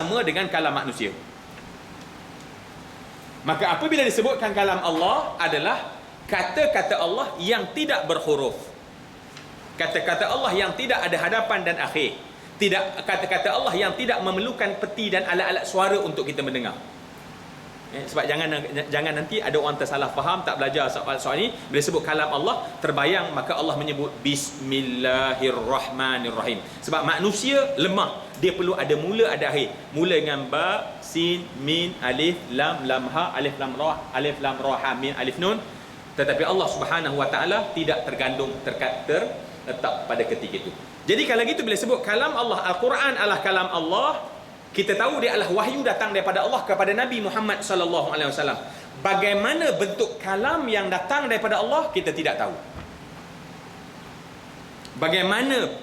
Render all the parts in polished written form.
sama dengan kalam manusia. Maka apabila disebutkan kalam Allah adalah kata-kata Allah yang tidak berhuruf, kata-kata Allah yang tidak ada hadapan dan akhir, tidak, kata-kata Allah yang tidak memerlukan peti dan alat-alat suara untuk kita mendengar. Sebab jangan nanti ada orang tersalah faham, tak belajar soal ini, bila sebut kalam Allah terbayang, maka Allah menyebut Bismillahirrahmanirrahim. Sebab manusia lemah, dia perlu ada mula ada akhir. Mula dengan ba, sin, min, alif, lam, lam ha, alif lam ra, alif lam ra ha mim, alif nun. Tetapi Allah Subhanahu wa taala tidak tergandung, terletak pada ketika itu. Jadi kalau gitu bila sebut kalam Allah, Al-Quran adalah kalam Allah, kita tahu dia adalah wahyu datang daripada Allah kepada Nabi Muhammad sallallahu alaihi wasallam. Bagaimana bentuk kalam yang datang daripada Allah, kita tidak tahu. Bagaimana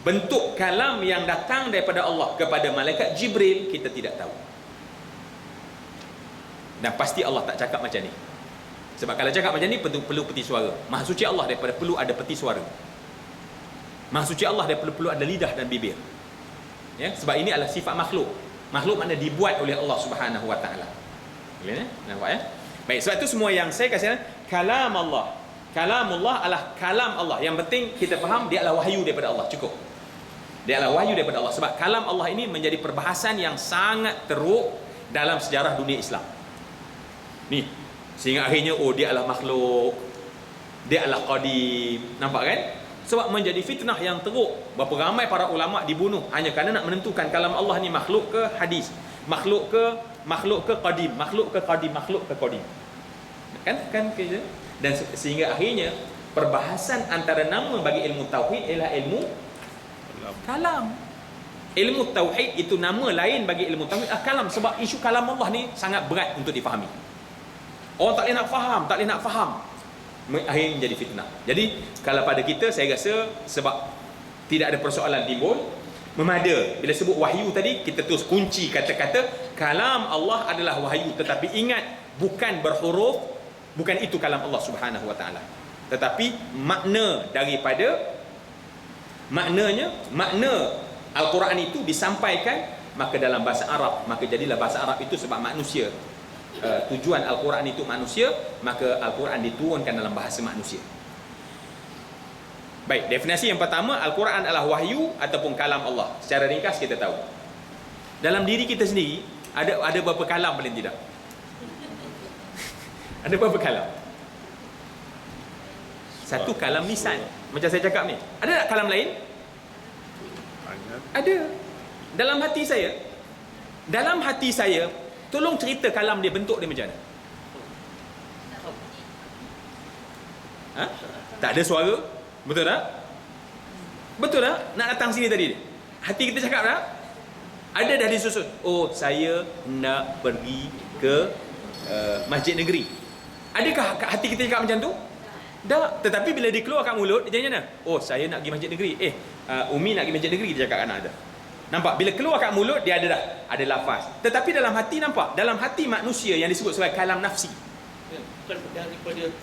bentuk kalam yang datang daripada Allah kepada malaikat Jibril, kita tidak tahu. Dan pasti Allah tak cakap macam ni. Sebab kalau cakap macam ni perlu peti suara. Maha suci Allah daripada perlu ada peti suara. Maha suci Allah daripada perlu ada lidah dan bibir. Ya, sebab ini adalah sifat makhluk. Makhluk makna dibuat oleh Allah Subhanahu wa taala. Boleh ya? Nampak ya? Baik, sebab itu semua yang saya katakan kalam Allah. Kalamullah adalah kalam Allah. Yang penting kita faham dia adalah wahyu daripada Allah, cukup. Dia adalah wahyu daripada Allah. Sebab kalam Allah ini menjadi perbahasan yang sangat teruk dalam sejarah dunia Islam. Ni, sehingga akhirnya dia adalah makhluk. Dia adalah qadim. Nampak kan? Sebab menjadi fitnah yang teruk. Berapa ramai para ulama dibunuh hanya kerana nak menentukan kalam Allah ni makhluk ke hadis, makhluk ke qadim, makhluk ke qadim, makhluk ke qadim. Kan kerja. Dan sehingga akhirnya perbahasan antara nama bagi ilmu tauhid ialah ilmu kalam. Ilmu tauhid itu nama lain bagi ilmu tauhid kalam. Sebab isu kalam Allah ni sangat berat untuk difahami. Orang tak boleh nak faham. Akhirnya menjadi fitnah. Jadi kalau pada kita, saya rasa sebab tidak ada persoalan timbul, memada bila sebut wahyu tadi, kita terus kunci kata-kata kalam Allah adalah wahyu. Tetapi ingat, bukan berhuruf, bukan itu kalam Allah Subhanahu wa taala. Tetapi makna makna Al-Quran itu disampaikan maka dalam bahasa Arab, maka jadilah bahasa Arab itu sebab manusia. Tujuan Al-Quran itu manusia, maka Al-Quran diturunkan dalam bahasa manusia. Baik, definisi yang pertama, Al-Quran adalah wahyu ataupun kalam Allah. Secara ringkas kita tahu, dalam diri kita sendiri ada berapa kalam paling tidak? Ada berapa kalam? Satu kalam lisan, macam saya cakap ni. Ada tak kalam lain? Ada. Dalam hati saya, tolong cerita kalam dia, bentuk dia macam mana? Tak ada suara. Betul tak? Betul tak? Nak datang sini tadi, hati kita cakap tak? Ada dah disusun. Oh, saya nak pergi ke masjid negeri. Adakah hati kita cakap macam tu? Tak. Tetapi bila dia keluar kat mulut, dia macam mana? Oh, saya nak pergi masjid negeri. Umi nak pergi masjid negeri, dia cakap anak ada. Nampak? Bila keluar kat mulut, dia ada lafaz. Tetapi dalam hati, nampak? Dalam hati manusia yang disebut sebagai kalam nafsi. Bukan daripada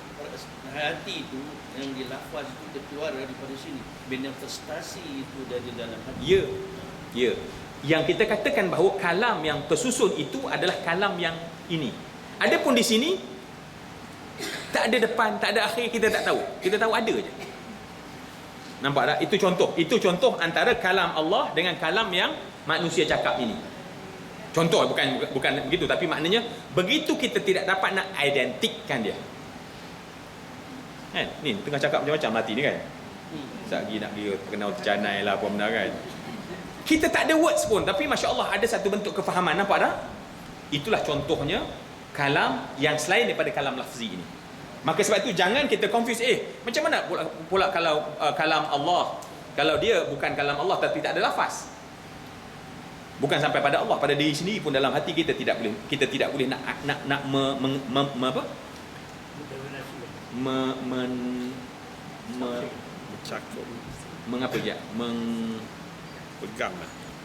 hati itu, yang dilafaz itu dia keluar daripada sini. Manifestasi itu dari dalam hati. Ya. Yang kita katakan bahawa kalam yang tersusun itu adalah kalam yang ini. Adapun di sini, tak ada depan, tak ada akhir, kita tak tahu. Kita tahu ada je. Nampak tak? Itu contoh antara kalam Allah dengan kalam yang manusia cakap ini. Contoh, bukan begitu, tapi maknanya begitu kita tidak dapat nak identikkan dia. Kan? Ni tengah cakap macam-macam hati ni kan. Sekejap nak dia kenal tercanai lah apa benda kan. Kita tak ada words pun, tapi Masya Allah ada satu bentuk kefahaman. Nampak tak? Itulah contohnya kalam yang selain daripada kalam lafzi ini. Maka sebab itu jangan kita confuse, macam mana pula kalau kalam Allah, kalau dia bukan kalam Allah tapi tak ada lafaz. Bukan sampai pada Allah, pada diri sendiri pun dalam hati kita tidak boleh nak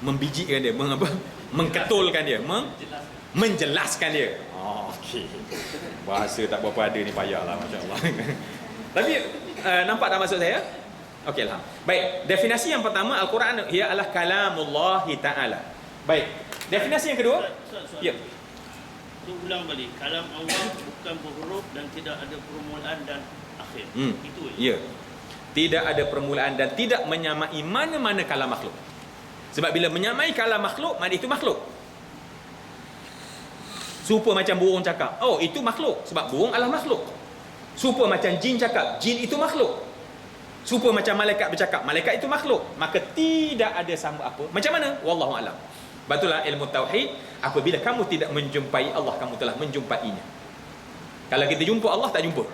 membijikkan dia, mengketulkan dia, menjelaskan dia. Okey. Bahasa tak berapa ada ni, payahlah, masya-Allah. Tapi nampak tak maksud saya? Okey, alhamdulillah. Baik, definisi yang pertama Al-Quran ia adalah kalamullah taala. Baik. Definisi yang kedua, Soal ya. Itu ulang balik. Kalam Allah bukan berhuruf dan tidak ada permulaan dan akhir. Itu Ya. Tidak ada permulaan dan tidak menyamai mana-mana kalam makhluk. Sebab bila menyamai kalam makhluk, maknanya itu makhluk. Serupa macam burung cakap, oh itu makhluk, sebab burung adalah makhluk. Serupa macam jin cakap, jin itu makhluk. Serupa macam malaikat bercakap, malaikat itu makhluk. Maka tidak ada sama apa. Macam mana? Wallahu a'lam. Betullah ilmu tauhid, apabila kamu tidak menjumpai Allah, kamu telah menjumpainya. Kalau kita jumpa Allah, tak jumpa.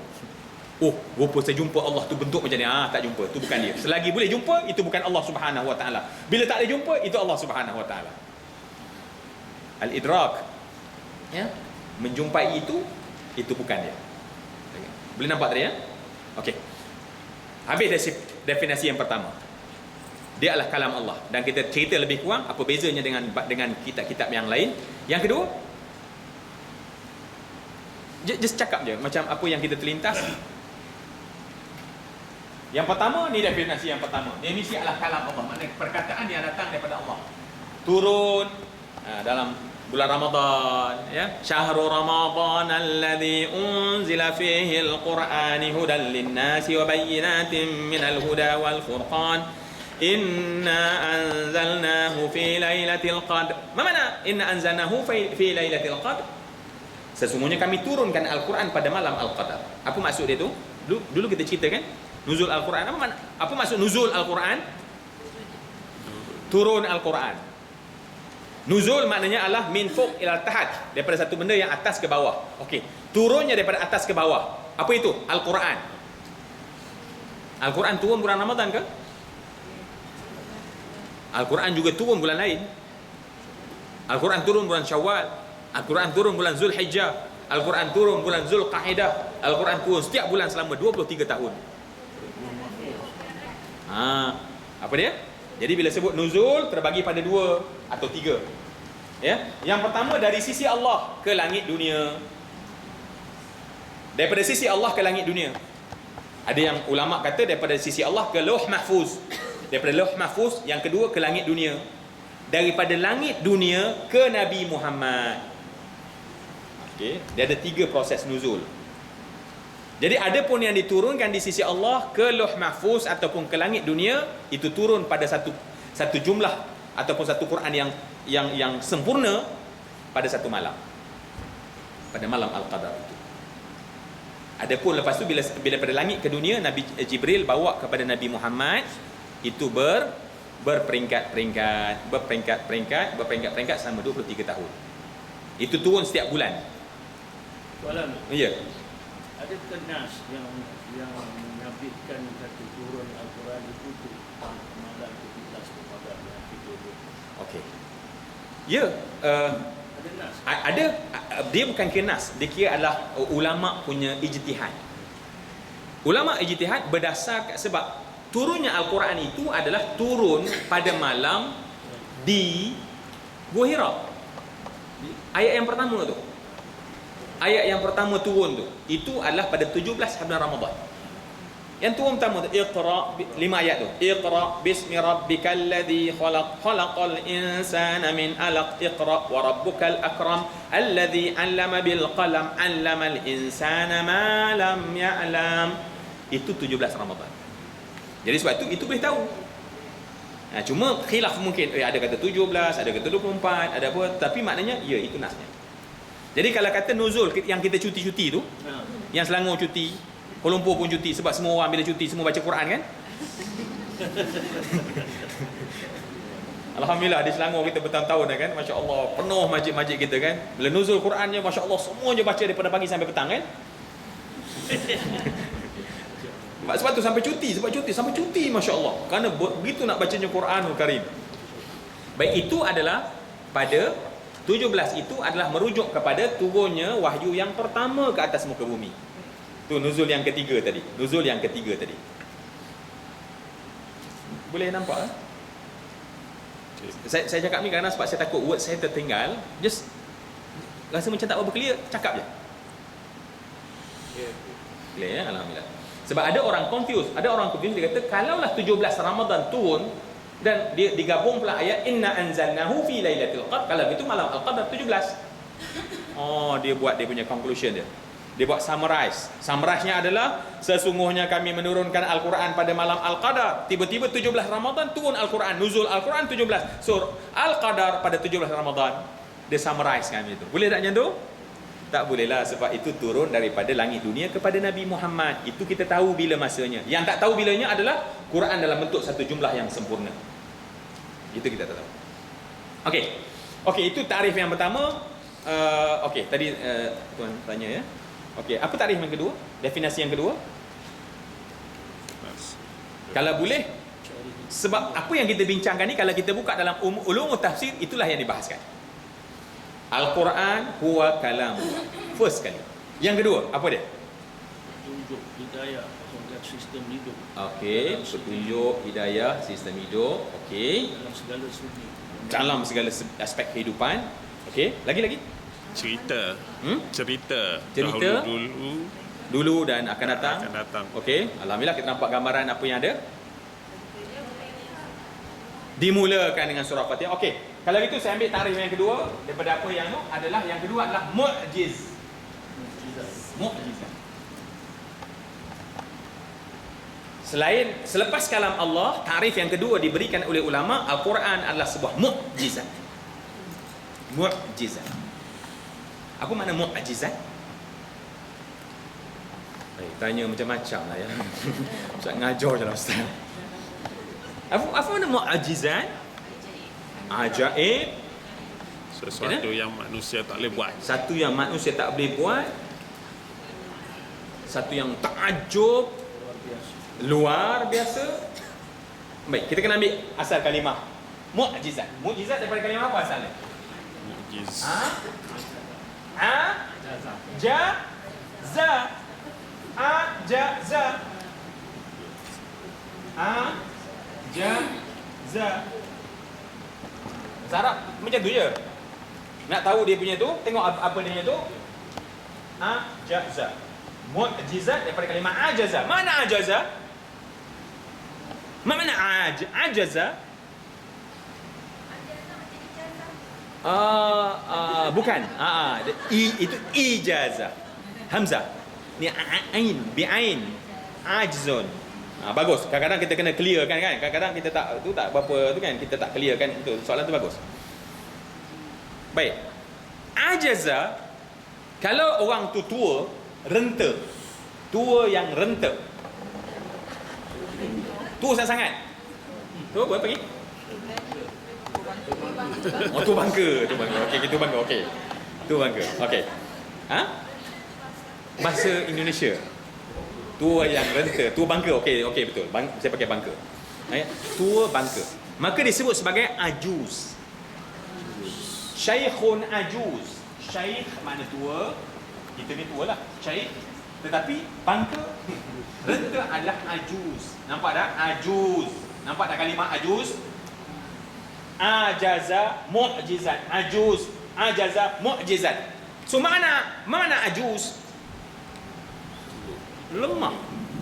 Oh, rupa saya jumpa Allah tu bentuk macam ni. Tak jumpa, tu bukan dia. Selagi boleh jumpa, itu bukan Allah Subhanahu Wa Taala. Bila tak boleh jumpa, itu Allah Subhanahu Wa Taala. Al-idrak, ya, menjumpai itu bukan dia. Boleh nampak tadi, ya? Okey. Habis definisi yang pertama. Dia adalah kalam Allah, dan kita cerita lebih kurang apa bezanya dengan kitab-kitab yang lain. Yang kedua, just cakap je macam apa yang kita terlintas. Yang pertama, ni definisi yang pertama. Definisi adalah kalam Allah, maknanya perkataan yang datang daripada Allah. Turun dalam bulan Ramadan, ya. Syahrul Ramadan alladzi unzila fihi al-Qur'an hudan lin-nasi wa bayyinatin minal huda wal furqan. Inna anzalnahu fi lailatul qadr. Mana inna anzalnahu fi lailatul qadr? Sesungguhnya kami turunkan Al-Quran pada malam Al-Qadar. Apa maksud dia tu? Dulu kita ceritakan nuzul Al-Quran. Apa maksud nuzul Al-Quran? Turun Al-Quran. Nuzul maknanya adalah min fuq ila tahat, daripada satu benda yang atas ke bawah. Okey. Turunnya daripada atas ke bawah. Apa itu? Al-Quran. Al-Quran turun bulan Ramadan ke? Al-Quran juga turun bulan lain. Al-Quran turun bulan Syawal. Al-Quran turun bulan Zulhijjah. Al-Quran turun bulan Zulqa'dah. Al-Quran turun setiap bulan selama 23 tahun. Apa dia? Jadi bila sebut nuzul, terbagi pada 2 atau 3. Ya? Yang pertama dari sisi Allah ke langit dunia. Daripada sisi Allah ke langit dunia. Ada yang ulama kata daripada sisi Allah ke Lauh Mahfuz. Daripada Lauh Mahfuz, yang kedua ke langit dunia. Daripada langit dunia ke Nabi Muhammad. Okey, dia ada 3 proses nuzul. Jadi ada pun yang diturunkan di sisi Allah ke Lauh Mahfuz ataupun ke langit dunia, itu turun pada satu jumlah ataupun satu Quran yang sempurna pada satu malam. Pada malam Al-Qadar itu. Ada pun lepas tu bila pada langit ke dunia, Nabi Jibril bawa kepada Nabi Muhammad, itu berperingkat selama 23 tahun. Itu turun setiap bulan. Soalan. Ya. Ada kenas yang menyabitkan satu turun Al-Quran itu malam 17 Ramadan yang kita duduk. Okey. Ya, Ada nas. ada, dia bukan kenas, dia kira adalah ulama punya ijtihad. Ulama ijtihad berdasar sebab turunnya Al-Quran itu adalah turun pada malam di Gua Hira. Ayat yang pertama tu. Ayat yang pertama turun tu, itu adalah pada 17 bulan Ramadan. Yang turun pertama tu, Iqra, 5 ayat tu. Iqra bismi rabbikal ladzi khalaq, khalaqal insana min alaq, Iqra wa rabbukal akram, alladzi 'allama bil qalam, 'allamal insana ma lam ya'lam. Itu 17 Ramadan. Jadi sebab itu boleh tahu. Cuma khilaf mungkin, ada kata 17, ada kata 24, ada apa, tapi maknanya ya itu nasnya. Jadi kalau kata nuzul yang kita cuti-cuti tu, yang Selangor cuti, Kuala Lumpur pun cuti, sebab semua orang bila cuti semua baca Quran kan. Alhamdulillah di Selangor kita bertahun-tahun kan, masya-Allah, penuh masjid-masjid kita kan. Bila nuzul Qurannya masya-Allah semua je baca daripada pagi sampai petang kan. Sebab tu sampai cuti masya-Allah. Kerana begitu nak bacanya Quranul Karim. Baik, itu adalah pada 17 itu adalah merujuk kepada turunnya wahyu yang pertama ke atas muka bumi. Tu nuzul yang ketiga tadi. Boleh nampak? Saya cakap ni kerana sebab saya takut word saya tertinggal. Just rasa macam tak apa clear, cakap je. Clear ya? Alhamdulillah. Sebab ada orang confuse dia kata kalaulah 17 Ramadan turun, Dan dia digabung pula ayat inna anzalnahu fi lailatul qadr. Kalau itu malam al-qadar 17. Oh, dia buat dia punya conclusion dia. Dia buat summarize. Summarize-nya adalah sesungguhnya kami menurunkan Al-Quran pada malam Al-Qadar. Tiba-tiba 17 Ramadan turun Al-Quran, nuzul Al-Quran 17. So Al-Qadar pada 17 Ramadan. Dia summarize kami itu. Boleh tak macam tu? Tak boleh lah, sebab itu turun daripada langit dunia kepada Nabi Muhammad. Itu kita tahu bila masanya. Yang tak tahu bilanya adalah Quran dalam bentuk satu jumlah yang sempurna. Itu kita tak tahu. Okey. Okey, itu tarikh yang pertama. Okey, tadi tuan tanya ya. Okey, apa tarikh yang kedua? Definisi yang kedua? Kalau boleh, sebab apa yang kita bincangkan ni kalau kita buka dalam ulumul tafsir, itulah yang dibahaskan. Al-Quran huwa kalam. First kali. Yang kedua, apa dia? Petunjuk, hidayah, dan sistem hidup. Okey, petunjuk, hidayah, sistem hidup. Okey. Dalam segala segi. Dalam segala aspek kehidupan. Okey, lagi-lagi? Cerita. Cerita. Cerita. Dulu dan akan datang. Akan datang. Okey, alhamdulillah kita nampak gambaran apa yang ada. Dimulakan dengan surah Fatihah. Okey. Kalau gitu saya ambil tarikh yang kedua daripada apa yang tu adalah yang kedua adalah mu'jiz. Mu'jizat. Selepas kalam Allah, tarikh yang kedua diberikan oleh ulama, Al-Quran adalah sebuah mu'jizat. Mu'jizat. Apa makna mu'jizat? Tanya macam-macam lah ya. Ustaz ngajar je lah Ustaz. Apa makna mu'jizat? Ajaib. Sesuatu yang manusia tak boleh buat. Satu yang manusia tak boleh buat. Satu yang takjub, luar biasa. Baik, kita kena ambil asal kalimah mu'jizat. Mu'jizat daripada kalimah apa asalnya? Mu'jiz. Jaza. Ajaza. Ajaza. Arab macam tu je. Nak tahu dia punya tu, tengok apa dia punya tu. Ajaza. Mu'jizat daripada kalimah ajaza. Mana ajaza? Mana ajaza? Bukan. Itu ijazah. Hamzah. Ni ain, bi'ain. Ajzun. Bagus. Kadang-kadang kita kena clear kan. Kadang-kadang kita tak berapa tu kan, kita tak clear kan. Itu soalan tu bagus. Baik. Ajaza, kalau orang tu tua, renta. Tua yang renta. Tua sangat-sangat. Tu apa panggil? Oh, tu bangka. Okey, tu bangka. Okey. Tu bangka. Okey. Bahasa Indonesia. Tua yang renta, tua bangka. Okey betul. Saya pakai bangka. Tua bangka. Maka disebut sebagai ajuz. Syaikhun ajuz. Syaikh makna tua. Kita ni tua lah. Syaikh. Tetapi bangka, renta adalah ajuz. Nampak tak? Ajuz. Nampak tak kalimah ajuz? Ajaza mu'jizat. Ajuz. Ajaza mu'jizat. So mana ajuz? Lemah.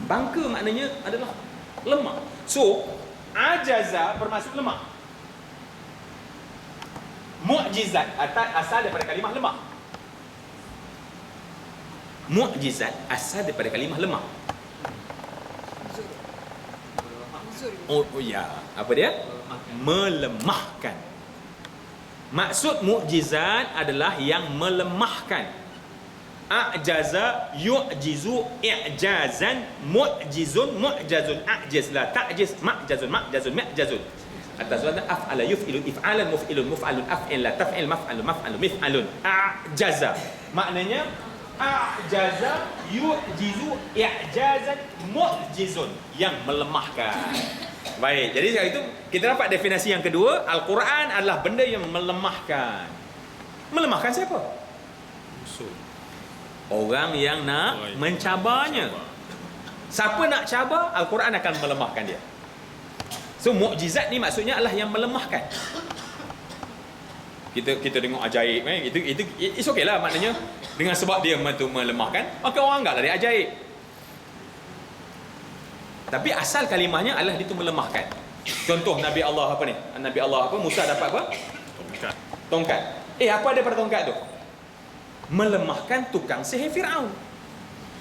Bangka maknanya adalah lemah. So, ajaza bermaksud lemah. Mu'jizat asal daripada kalimah lemah. Mu'jizat asal daripada kalimah lemah. Oh ya, apa dia? Melemahkan. Maksud mu'jizat adalah yang melemahkan. A'jaza yu'jizu i'jazan mu'jizun mu'jazun a'jiz la ta'jiz ma'jazun mi'jazun. Atas wazn af'ala yuf'ilu if'alan muf'ilun muf'alun af'il la taf'il maf'alun maf'alun mif'alun. A'jaza maknanya a'jaza yu'jizu i'jazan mu'jizun, yang melemahkan. Baik, jadi sekarang itu kita dapat definisi yang kedua, Al-Quran adalah benda yang melemahkan. Melemahkan siapa? Orang yang nak mencabarnya. Siapa nak cabar, Al-Quran akan melemahkan dia. So mukjizat ni maksudnya adalah yang melemahkan. Kita tengok ajaib itu it's okay lah, maknanya dengan sebab dia melemahkan, maka orang anggaplah dia ajaib. Tapi asal kalimahnya adalah itu melemahkan. Contoh Nabi Allah apa ni? Nabi Allah apa? Musa dapat apa? Tongkat. Tongkat. Apa ada pada tongkat tu? Melemahkan tukang sihir Firaun.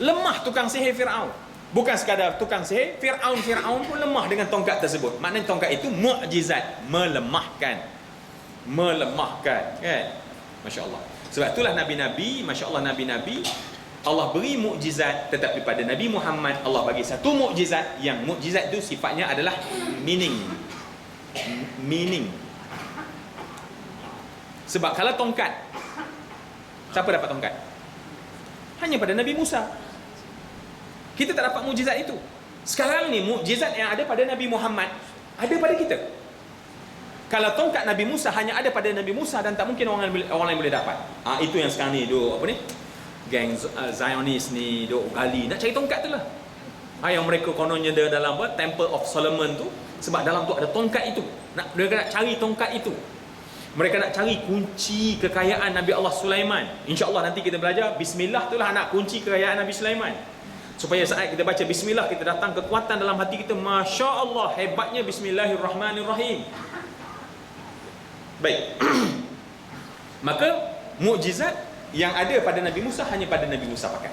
Lemah tukang sihir Firaun. Bukan sekadar tukang sihir, Firaun pun lemah dengan tongkat tersebut. Maknanya tongkat itu mukjizat, melemahkan, kan? Masya-Allah. Sebab itulah nabi-nabi, masya-Allah, nabi-nabi Allah beri mukjizat, tetapi pada Nabi Muhammad Allah bagi satu mukjizat, yang mukjizat itu sifatnya adalah meaning. Sebab kalau tongkat, siapa dapat tongkat? Hanya pada Nabi Musa. Kita tak dapat mukjizat itu. Sekarang ni mukjizat yang ada pada Nabi Muhammad ada pada kita. Kalau tongkat Nabi Musa hanya ada pada Nabi Musa dan tak mungkin orang lain boleh dapat. Itu yang sekarang ni duk apa ni? Geng Zionis ni duk gali nak cari tongkat tu lah. Yang mereka kononnya dia dalam apa? Temple of Solomon tu, sebab dalam tu ada tongkat itu. Mereka nak cari tongkat itu. Mereka nak cari kunci kekayaan Nabi Allah Sulaiman. InsyaAllah nanti kita belajar Bismillah itulah anak kunci kekayaan Nabi Sulaiman. Supaya saat kita baca Bismillah, kita datang kekuatan dalam hati kita. Masya Allah, hebatnya Bismillahirrahmanirrahim. Baik. Maka mukjizat yang ada pada Nabi Musa hanya pada Nabi Musa pakai.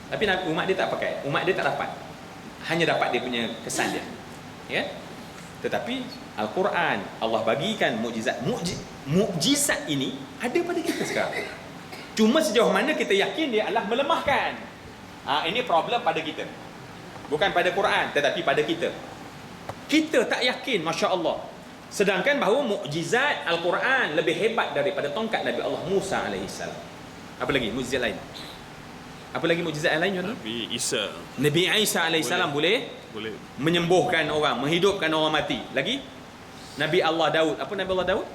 Tapi umat dia tak pakai. Umat dia tak dapat. Hanya dapat dia punya kesan dia. Ya. Tetapi Al-Quran Allah bagikan mukjizat. Mukjizat ini ada pada kita sekarang. Cuma sejauh mana kita yakin dia adalah melemahkan. Ini problem pada kita. Bukan pada Quran, tetapi pada kita. Kita tak yakin, Masya Allah. Sedangkan bahawa mukjizat Al-Quran lebih hebat daripada tongkat Nabi Allah Musa AS. Apa lagi mukjizat lain? Apa lagi mukjizat yang lain? Nabi Isa. Nabi Isa AS boleh menyembuhkan orang, menghidupkan orang mati. Lagi? Nabi Allah Daud. Apa Nabi Allah Daud?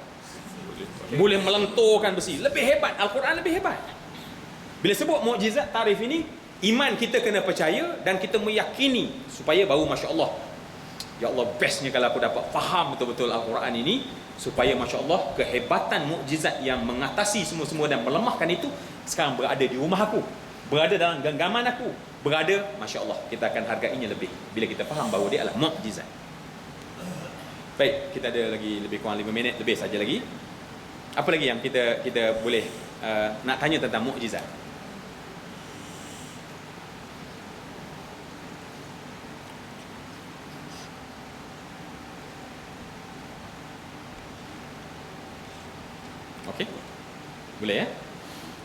Boleh melenturkan besi. Lebih hebat. Al-Quran lebih hebat. Bila sebut mukjizat, tarif ini, iman kita kena percaya dan kita meyakini supaya baru Masya Allah. Ya Allah, bestnya kalau aku dapat faham betul-betul Al-Quran ini, supaya Masya Allah kehebatan mukjizat yang mengatasi semua-semua dan melemahkan itu sekarang berada di rumah aku, berada dalam genggaman aku, berada, Masya Allah, kita akan hargainya lebih bila kita faham bahawa dia adalah mukjizat. Baik, kita ada lagi lebih kurang 5 minit lebih saja lagi. Apa lagi yang kita boleh nak tanya tentang mukjizat? Okey. Boleh ya?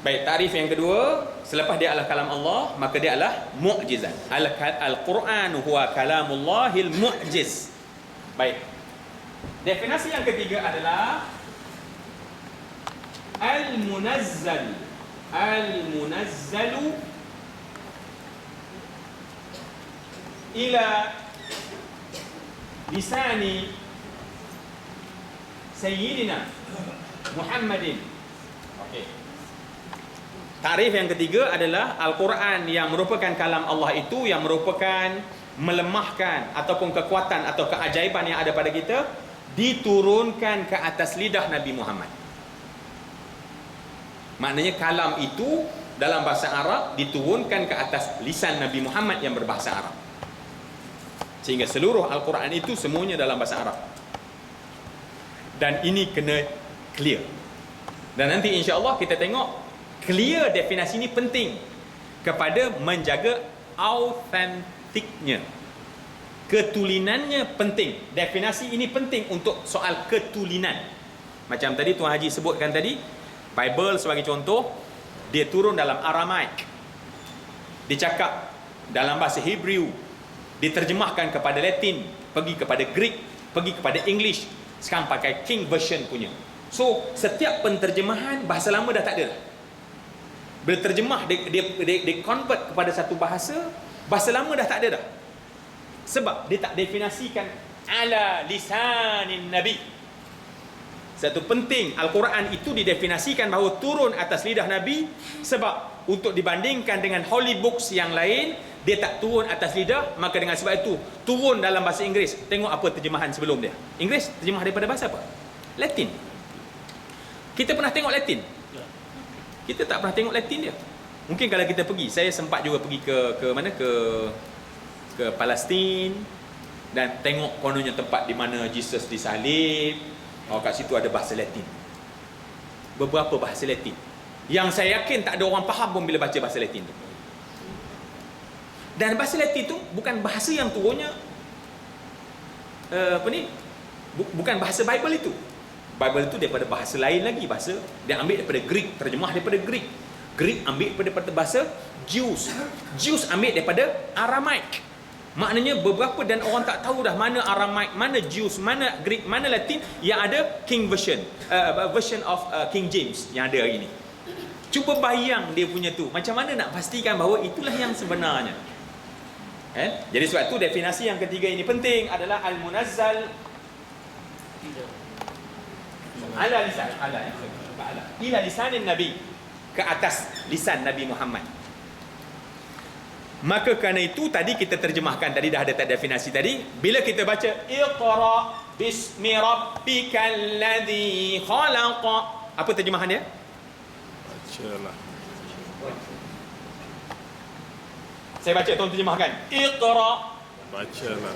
Baik, takrif yang kedua, selepas dia adalah kalam Allah, maka dia adalah mukjizat. Al-Quran huwa kalamullahil mu'jiz. Baik. Definisi yang ketiga adalah al-munazzal. Al-munazzalu ila lisani Sayyidina Muhammadin. Okey. Takrif yang ketiga adalah Al-Quran yang merupakan kalam Allah itu, yang merupakan melemahkan ataupun kekuatan atau keajaiban yang ada pada kita, diturunkan ke atas lidah Nabi Muhammad. Maknanya kalam itu dalam bahasa Arab diturunkan ke atas lisan Nabi Muhammad yang berbahasa Arab. Sehingga seluruh Al-Quran itu semuanya dalam bahasa Arab. Dan ini kena clear. Dan nanti insya-Allah kita tengok clear definisi ini penting kepada menjaga autentiknya. Ketulinannya penting. Definisi ini penting untuk soal ketulinan. Macam tadi Tuan Haji sebutkan tadi, Bible sebagai contoh, dia turun dalam Aramaik. Dicakap dalam bahasa Hebrew, diterjemahkan kepada Latin, pergi kepada Greek, pergi kepada English. Sekarang pakai King Version punya. So, setiap penterjemahan bahasa lama dah tak ada. Bila terjemah, dia convert kepada satu bahasa lama dah tak ada dah. Sebab dia tak definisikan ala lisanin Nabi. Satu penting, Al-Quran itu didefinisikan bahawa turun atas lidah Nabi, sebab untuk dibandingkan dengan holy books yang lain, dia tak turun atas lidah. Maka dengan sebab itu turun dalam bahasa Inggeris. Tengok apa terjemahan sebelum dia. Inggeris terjemah daripada bahasa apa? Latin. Kita pernah tengok Latin? Kita tak pernah tengok Latin dia. Mungkin kalau kita pergi, saya sempat juga pergi ke mana, ke Palestin, Dan tengok kononnya tempat di mana Jesus disalib. Kat situ ada bahasa Latin. Beberapa bahasa Latin. Yang saya yakin tak ada orang faham pun bila baca bahasa Latin tu. Dan bahasa Latin tu bukan bahasa yang turunnya bukan bahasa Bible itu. Bible itu daripada bahasa lain lagi, bahasa dia ambil daripada Greek, terjemah daripada Greek. Greek ambil daripada bahasa Jews. Jews ambil daripada Aramaik. Maknanya beberapa dan orang tak tahu dah mana Aramaik, mana Jews, mana Greek, mana Latin. Yang ada King version, version of King James yang ada hari ni. Cuba bayang dia punya tu. Macam mana nak pastikan bahawa itulah yang sebenarnya. Jadi sebab tu definisi yang ketiga ini penting adalah al-munazzal ala lisan ila lisanin nabi, ke atas lisan Nabi Muhammad. Maka kerana itu tadi kita terjemahkan, tadi dah ada definisi tadi. Bila kita baca Iqra bismi rabbikal ladzi khalaq, apa terjemahan dia? Bacalah. Saya baca, tolong terjemahkan. Iqra. Bacalah.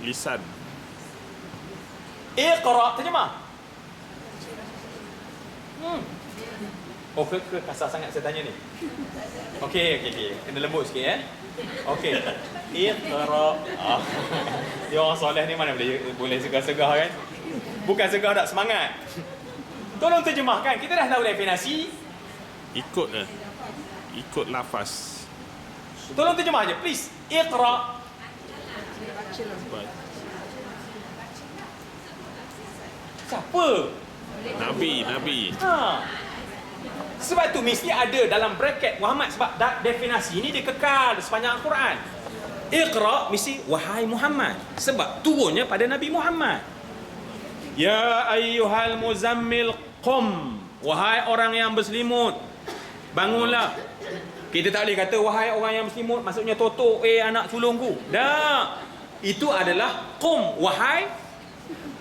Lisan. Iqra, terjemah. Oh, ke kasar sangat saya tanya ni. Okey. Kena lembut sikit ya. Okey. Iqra. Dia orang soleh ni mana boleh segar-segar kan? Bukan segar, tak semangat. Tolong terjemahkan. Kita dah tahu definisi. Ikut lafaz. Tolong terjemah aja, please. Iqra. Siapa? Nabi. Sebab tu mesti ada dalam bracket Muhammad, sebab definisi ini dia kekal sepanjang Al-Quran. Iqra mesti wahai Muhammad, sebab turunnya pada Nabi Muhammad. Ya ayyuhal muzammil qum, wahai orang yang berselimut, bangunlah. Kita tak boleh kata wahai orang yang berselimut maksudnya totok anak sulungku. Tak. Itu adalah qum, wahai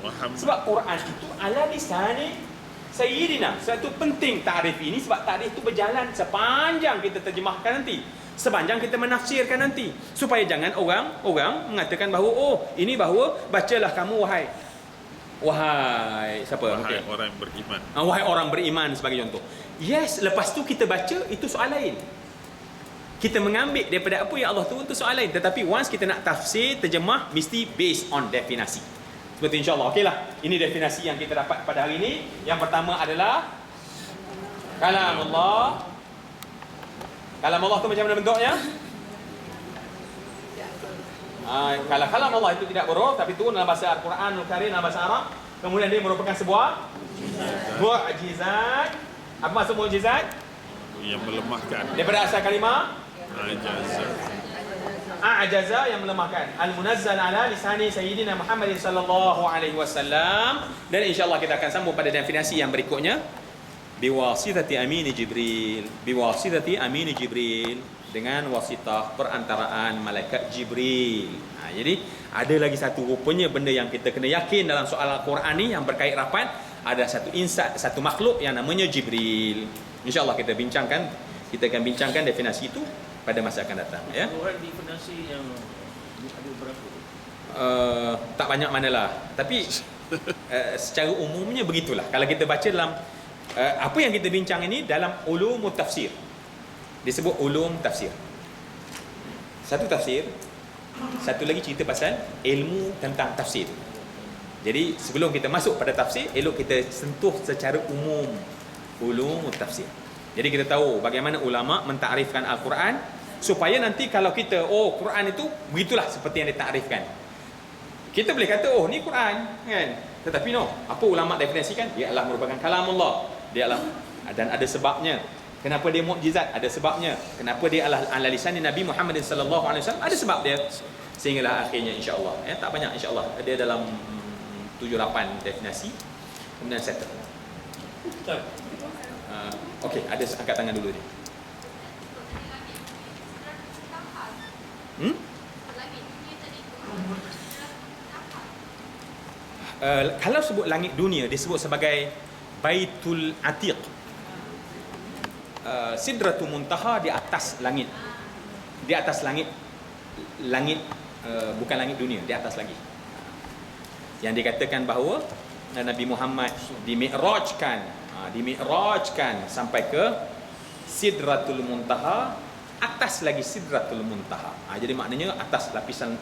Muhammad. Sebab Quran itu ala lisani Sayyidina. Sebab itu penting takrif ini, sebab takrif itu berjalan sepanjang kita terjemahkan nanti, sepanjang kita menafsirkan nanti, supaya jangan orang mengatakan bahawa ini bahawa bacalah kamu wahai siapa? Wahai orang yang beriman. Wahai orang beriman sebagai contoh. Yes, lepas tu kita baca itu soal lain. Kita mengambil daripada apa yang Allah turun itu soal lain. Tetapi once kita nak tafsir, terjemah, mesti based on definisi. Seperti insyaAllah. Okeylah. Ini definisi yang kita dapat pada hari ini. Yang pertama adalah kalamullah. Kalamullah itu macam mana bentuknya? Kalau kalamullah itu tidak huruf, tapi turun dalam bahasa Al-Quranul Karim, dalam bahasa Arab. Kemudian dia merupakan sebuah mu'jizat. Apa maksud mu'jizat? Yang melemahkan. Daripada asal kalimah A'jaza, yang melemahkan. Al-munazzal ala lisani Sayyidina Muhammad sallallahu alaihi wasallam. Dan insya-Allah kita akan sambung pada definisi yang berikutnya. Biwasitati amini Jibril. Biwasitati amini Jibril, dengan wasitah perantaraan malaikat Jibril. Jadi ada lagi satu rupanya benda yang kita kena yakin dalam soal Al-Quran ni yang berkait rapat. Ada satu insan, satu makhluk yang namanya Jibril. InsyaAllah kita akan bincangkan definisi itu pada masa akan datang ya. Orang definisi yang ada berapa? Tak banyak manalah. Tapi secara umumnya begitulah. Kalau kita baca dalam apa yang kita bincang ini dalam ulum tafsir. Disebut ulum tafsir. Satu tafsir, satu lagi cerita pasal ilmu tentang tafsir. Jadi sebelum kita masuk pada tafsir, elok kita sentuh secara umum ulum tafsir. Jadi kita tahu bagaimana ulama mentakrifkan Al-Quran, supaya nanti kalau kita Quran itu begitulah seperti yang ditakrifkan. Kita boleh kata ni Quran kan. Tetapi apa ulama definisikan? Dia adalah merupakan kalamullah. Dia adalah, dan ada sebabnya. Kenapa dia mukjizat? Ada sebabnya. Kenapa dia adalah ala lisan Nabi Muhammad sallallahu alaihi wasallam? Ada sebab dia. Sehinggalah akhirnya insya-Allah tak banyak insya-Allah. Dia dalam 7-8 definisi. Kemudian settle. Okey, ada angkat tangan dulu ni. Kalau sebut langit dunia disebut sebagai Baitul Atiq. Sidratul Muntaha di atas langit. Di atas langit. langit, bukan langit dunia, di atas lagi. Yang dikatakan bahawa Nabi Muhammad dimi'rajkan sampai ke Sidratul Muntaha, atas lagi Sidratul Muntaha. Jadi maknanya atas lapisan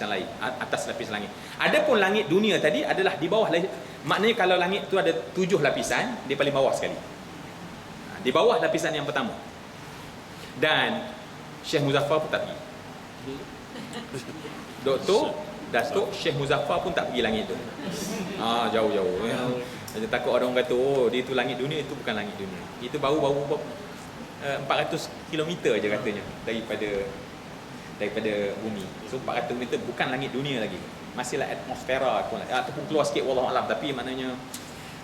lain, atas lapis langit. Adapun langit dunia tadi adalah di bawah, maknanya kalau langit tu ada 7 lapisan, dia paling bawah sekali. Di bawah lapisan yang pertama. Dan Syekh Muzaffar pun tak pergi. Datuk Syekh Muzaffar pun tak pergi langit tu. Jauh-jauh. Saya takut orang kata, oh dia tu langit dunia, itu bukan langit dunia. Itu baru 400 km je katanya daripada bumi. So 400 meter bukan langit dunia lagi. Masihlah atmosfera ataupun keluar sikit wallahu alam, tapi maknanya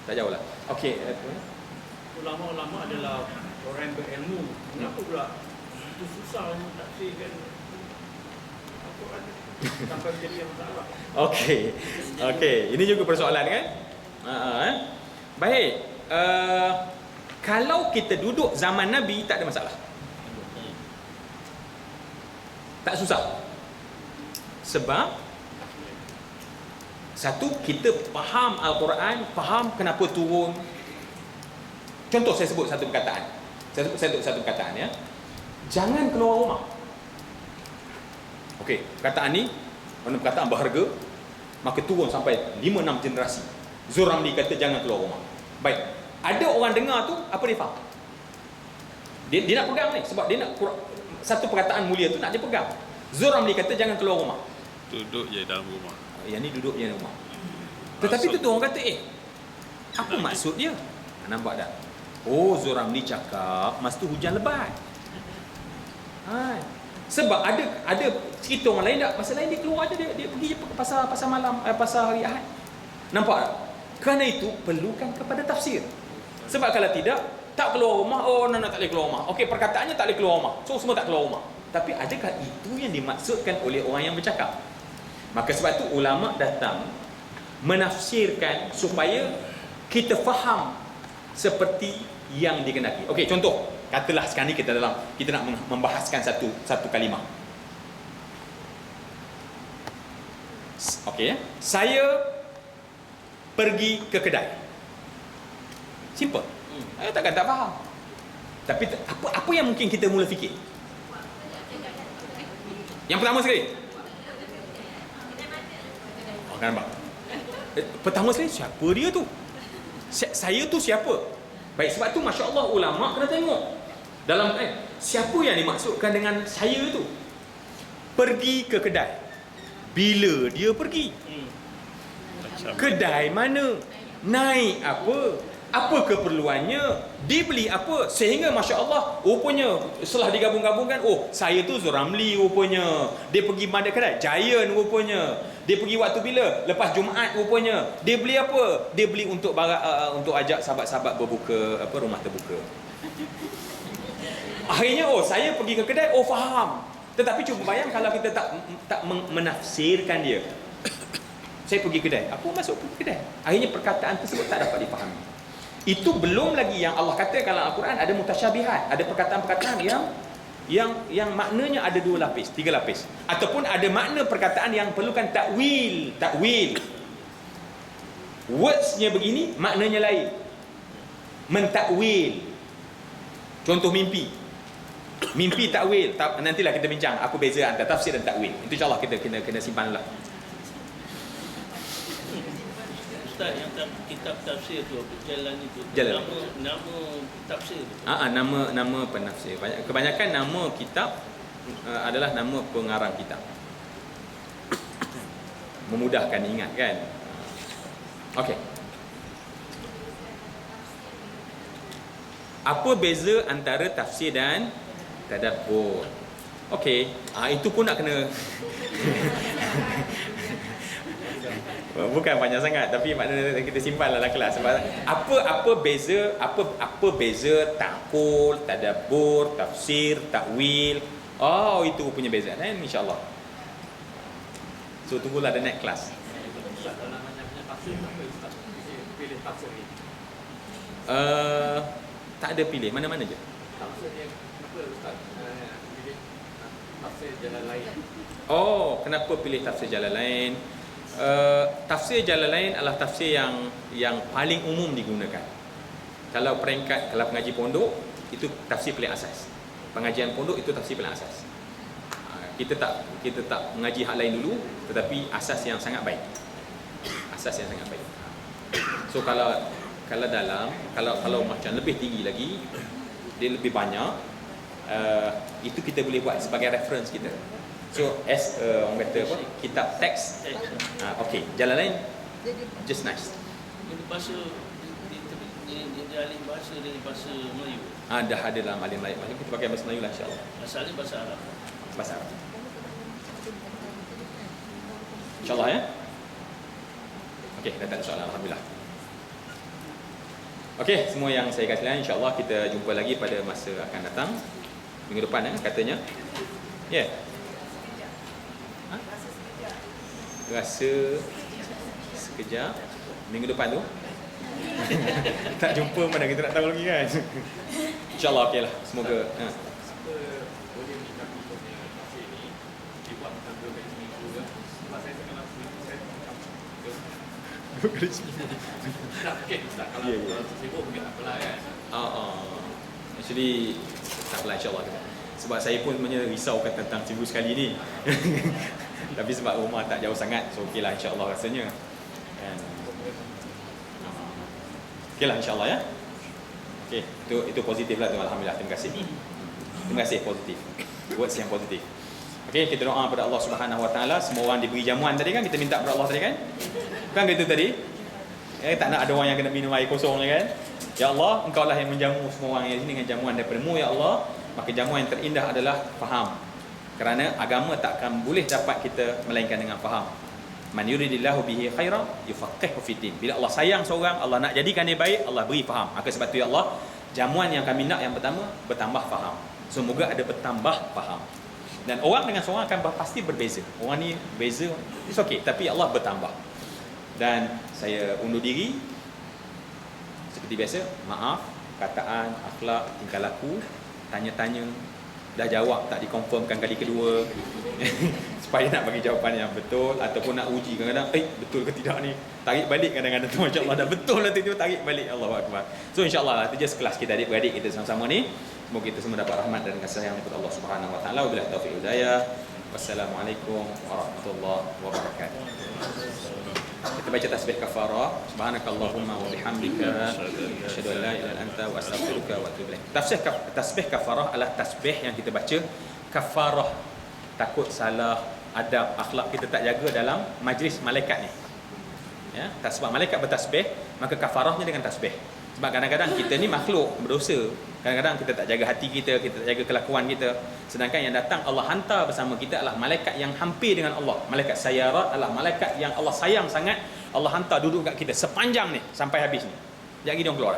tak jauh lah. Okey, ulama-ulama adalah orang yang berilmu. Kenapa pula itu susah mentafsirkan Al-Quran sampai menjadi masalah? Okey, ini juga persoalan kan? Baik. Kalau kita duduk zaman Nabi tak ada masalah. Tak susah. Sebab satu, kita faham Al-Quran, faham kenapa turun. Contoh saya sebut satu perkataan. Ya. Jangan keluar rumah. Okey, perkataan ni mana perkataan berharga, maka turun sampai 5-6 generasi. Zuramli kata jangan keluar rumah. Baik. Ada orang dengar tu, apa dia faham? Dia nak pegang ni sebab dia nak satu perkataan mulia tu nak dia pegang. Zuramli kata jangan keluar rumah. Duduk je dalam rumah. Yang ni duduk je dalam rumah. Tetapi tu orang kata, apa maksud dia? Nampak tak? Oh, Zuramli cakap masa tu hujan lebat. Sebab ada cerita orang lain tak, masa lain dia keluar je, dia pergi je pasar malam, pasar hari Ahad. Nampak tak? Kerana itu perlukan kepada tafsir. Sebab kalau tidak, tak keluar rumah, tak boleh keluar rumah. Okey, perkataannya tak boleh keluar rumah. So semua tak keluar rumah. Tapi adakah itu yang dimaksudkan oleh orang yang bercakap? Maka sebab tu ulama datang menafsirkan supaya kita faham seperti yang dikenaki. Okey, contoh, katalah sekarang ni kita nak membahaskan satu kalimah. Okey, saya pergi ke kedai. Simple. Saya takkan tak faham. Tapi apa yang mungkin kita mula fikir? Yang pertama sekali, kan nampak? Pertama sekali, siapa dia tu? Saya tu siapa? Baik, sebab tu Masya Allah ulama kena tengok dalam siapa yang dimaksudkan dengan saya tu. Pergi ke kedai. Bila dia pergi? Kedai mana? Naik apa? Apa keperluannya? Dibeli apa? Sehingga Masya Allah, rupanya setelah digabung-gabungkan, saya tu Zuramli rupanya. Dia pergi mana kedai? Giant rupanya. Dia pergi waktu bila? Lepas Jumaat rupanya. Dia beli apa? Dia beli untuk untuk ajak sahabat-sahabat berbuka, rumah terbuka. Akhirnya, saya pergi ke kedai, faham. Tetapi cuba bayang kalau kita tak menafsirkan dia. Saya pergi kedai. Apa maksud pergi kedai? Akhirnya perkataan tersebut tak dapat dipahami. Itu belum lagi yang Allah kata kalau Al-Quran ada mutasyabihat, ada perkataan-perkataan yang maknanya ada 2 lapis, 3 lapis, ataupun ada makna perkataan yang perlukan takwil. Words-nya begini, maknanya lain. Mentakwil. Contoh mimpi takwil. Nantilah kita bincang apa beza antara tafsir dan takwil. Itu insya-Allah kita kena simpanlah. Ustaz, yang kitab tafsir tu, jalan itu, Jalan. nama tafsir tu. Nama penafsir. Kebanyakan nama kitab adalah nama pengarang kitab. Memudahkan ingat kan. Okey. Apa beza antara tafsir dan tadabbur? Okey, itu pun nak kena bukan banyak sangat, tapi maknanya kita simpan dalam kelas. Sebab apa beza ta'qul, tadabbur, tafsir, takwil. Itu punya beza kan, insya-Allah. So tunggulah the next class. Tak ada pilih, mana-mana je. tafsir Jalalain. Oh, kenapa pilih tafsir Jalalain? Tafsir Jalalain adalah tafsir yang paling umum digunakan. Kalau pengaji pondok, itu tafsir paling asas. Pengajian pondok itu tafsir paling asas. Kita tak mengaji hak lain dulu, tetapi asas yang sangat baik. Asas yang sangat baik. So kalau macam lebih tinggi lagi, dia lebih banyak, itu kita boleh buat sebagai reference kita. So as orang kata apa, kitab teks, okay, Jalalain just nice. Ini bahasa dia alih bahasa dari bahasa Melayu. Dah ada dalam alim Melayu. Kita pakai bahasa Melayu lah, insya-Allah. Asalnya bahasa Arab. Bahasa Arab. InsyaAllah ya. Okey, dah tak ada soalan, alhamdulillah. Okey, semua yang saya kasihan, insyaAllah kita jumpa lagi pada masa akan datang. Minggu depan katanya. Ya. Yeah. Rasa sekejap. Minggu depan tu. Tak jumpa mana kita nak tahu lagi kan. InsyaAllah okey lah. Semoga. Boleh minta kita punya tafsir ni dibuat tentang 2 kali seminggu ke? Sebab saya tengah dua kali seminggu. Tak mungkin tak, kalau sibuk mungkin tak apalah kan. Actually tak apalah, insyaAllah. Sebab saya pun sebenarnya risaukan tentang seminggu sekali ni. Tapi sebab rumah tak jauh sangat, so okey lah, insyaAllah rasanya. Okey lah, insyaAllah ya. Okey, itu positif lah tu, alhamdulillah. Terima kasih. Terima kasih, positif. Words yang positif. Okey, kita doa pada Allah Subhanahu Wa Taala. Semua orang diberi jamuan tadi kan, kita minta kepada Allah tadi kan. Bukan gitu tadi? Tak nak ada orang yang kena minum air kosong kan. Ya Allah, Engkau lah yang menjamu semua orang yang sini dengan jamuan daripada-Mu ya Allah. Maka jamuan yang terindah adalah faham. Kerana agama tak akan boleh dapat kita melainkan dengan faham. Man yuridillahu bihi khairan yufaqihu fiddin. Bila Allah sayang seorang, Allah nak jadikan dia baik, Allah beri faham. Maka sebab tu ya Allah, jamuan yang kami nak yang pertama, bertambah faham. Semoga ada bertambah faham. Dan orang dengan seorang akan pasti berbeza. Orang ni beza, it's okay, tapi Allah bertambah. Dan saya undur diri. Seperti biasa, maaf, kataan, akhlak, tingkah laku, tanya-tanya, dah jawab tak dikonfirmkan kali kedua. Supaya nak bagi jawapan yang betul, ataupun nak uji kadang-kadang betul ke tidak ni, tarik balik kadang-kadang tu, masya-Allah dah betul lah tu, tarik balik. Allahu akbar. So insya-Allah itu just kelas kita adik-beradik kita sama-sama ni. Semoga kita semua dapat rahmat dan kasih sayang daripada Allah Subhanahu Wa Taala. Wabillahi taufiq hidayah. Wassalamualaikum warahmatullahi wabarakatuh. Kita baca tasbih kafarah. Subhanakallahumma wa bihamdika asyhadu an la ilaha illa anta wa astaghfiruka wa atubu ilaik. Tasbih kafarah adalah tasbih yang kita baca kafarah takut salah adab akhlak kita tak jaga dalam majlis malaikat ni. Ya, sebab malaikat bertasbih, maka kafarahnya dengan tasbih. Sebab kadang-kadang kita ni makhluk berdosa. Kadang-kadang kita tak jaga hati kita, kita tak jaga kelakuan kita. Sedangkan yang datang Allah hantar bersama kita adalah malaikat yang hampir dengan Allah. Malaikat sayarat adalah malaikat yang Allah sayang sangat. Allah hantar duduk kat kita sepanjang ni sampai habis ni. Jangan dia keluar.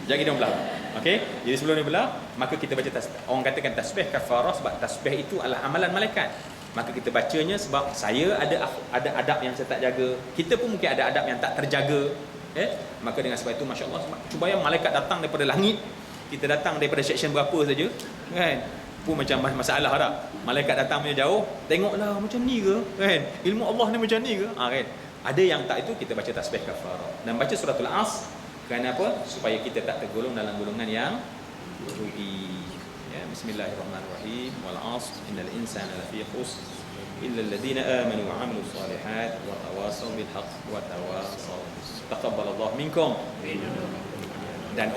Jangan dia belah. Okey? Jadi sebelum dia belah, maka kita baca tasbih. Orang katakan tasbih kafarah sebab tasbih itu adalah amalan malaikat. Maka kita bacanya sebab saya ada adab yang saya tak jaga. Kita pun mungkin ada adab yang tak terjaga. Maka dengan sebab itu masya-Allah, cuba yang malaikat datang daripada langit, kita datang daripada section berapa saja kan, pun macam masalah dah. Malaikat datang punya jauh, tengoklah macam ni ke kan, ilmu Allah ni macam ni ke kan. Ada yang tak, itu kita baca tasbih kafarah dan baca suratul As. Kerana apa? Supaya kita tak tergolong dalam golongan yang rugi. Ya, bismillahirrahmanirrahim. Wal 'asr innal insana lafi khusr illa alladhina amanu wa 'amilus solihat wa tawasaw bil haqq wa tawasaw. Taqabbalallahu minkum. Dan